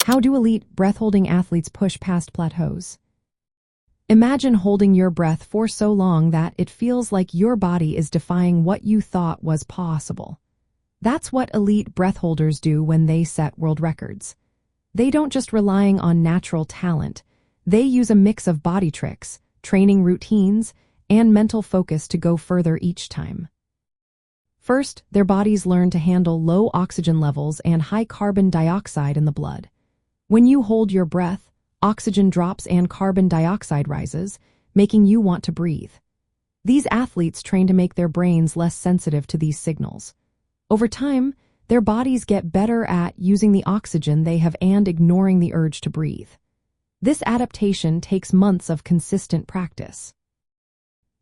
How do elite breath-holding athletes push past plateaus? Imagine holding your breath for so long that it feels like your body is defying what you thought was possible. That's what elite breath holders do when they set world records. They don't just rely on natural talent. They use a mix of body tricks, training routines, and mental focus to go further each time. First, their bodies learn to handle low oxygen levels and high carbon dioxide in the blood. When you hold your breath, oxygen drops and carbon dioxide rises, making you want to breathe. These athletes train to make their brains less sensitive to these signals. Over time, their bodies get better at using the oxygen they have and ignoring the urge to breathe. This adaptation takes months of consistent practice.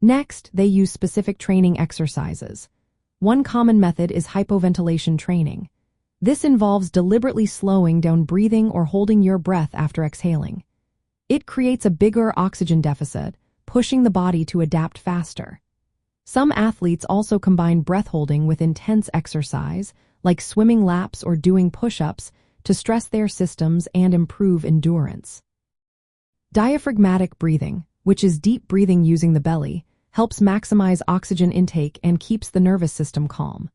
Next, they use specific training exercises. One common method is hypoventilation training. This involves deliberately slowing down breathing or holding your breath after exhaling. It creates a bigger oxygen deficit, pushing the body to adapt faster. Some athletes also combine breath holding with intense exercise, like swimming laps or doing push-ups, to stress their systems and improve endurance. Diaphragmatic breathing, which is deep breathing using the belly, helps maximize oxygen intake and keeps the nervous system calm.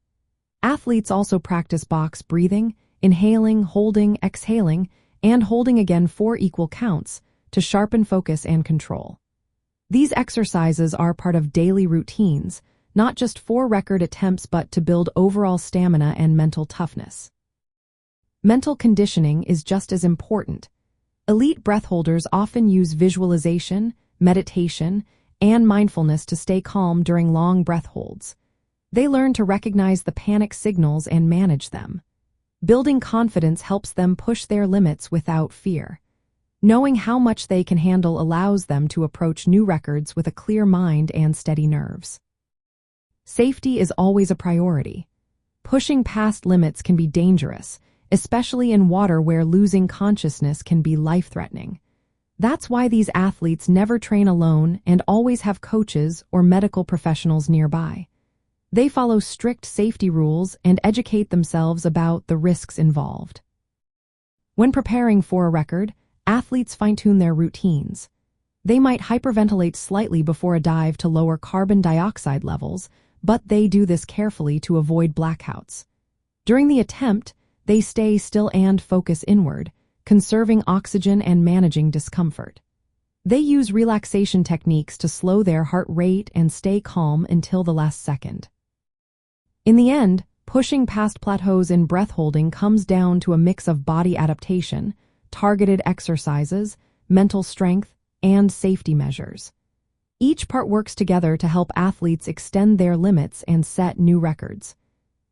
Athletes also practice box breathing, inhaling, holding, exhaling, and holding again for equal counts to sharpen focus and control. These exercises are part of daily routines, not just for record attempts but to build overall stamina and mental toughness. Mental conditioning is just as important. Elite breath holders often use visualization, meditation, and mindfulness to stay calm during long breath holds. They learn to recognize the panic signals and manage them. Building confidence helps them push their limits without fear. Knowing how much they can handle allows them to approach new records with a clear mind and steady nerves. Safety is always a priority. Pushing past limits can be dangerous, especially in water where losing consciousness can be life-threatening. That's why these athletes never train alone and always have coaches or medical professionals nearby. They follow strict safety rules and educate themselves about the risks involved. When preparing for a record, athletes fine-tune their routines. They might hyperventilate slightly before a dive to lower carbon dioxide levels, but they do this carefully to avoid blackouts. During the attempt, they stay still and focus inward, conserving oxygen and managing discomfort. They use relaxation techniques to slow their heart rate and stay calm until the last second. In the end, pushing past plateaus in breath holding comes down to a mix of body adaptation, targeted exercises, mental strength, and safety measures. Each part works together to help athletes extend their limits and set new records.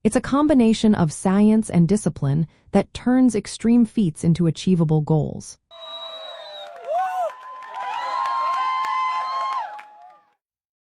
It's a combination of science and discipline that turns extreme feats into achievable goals.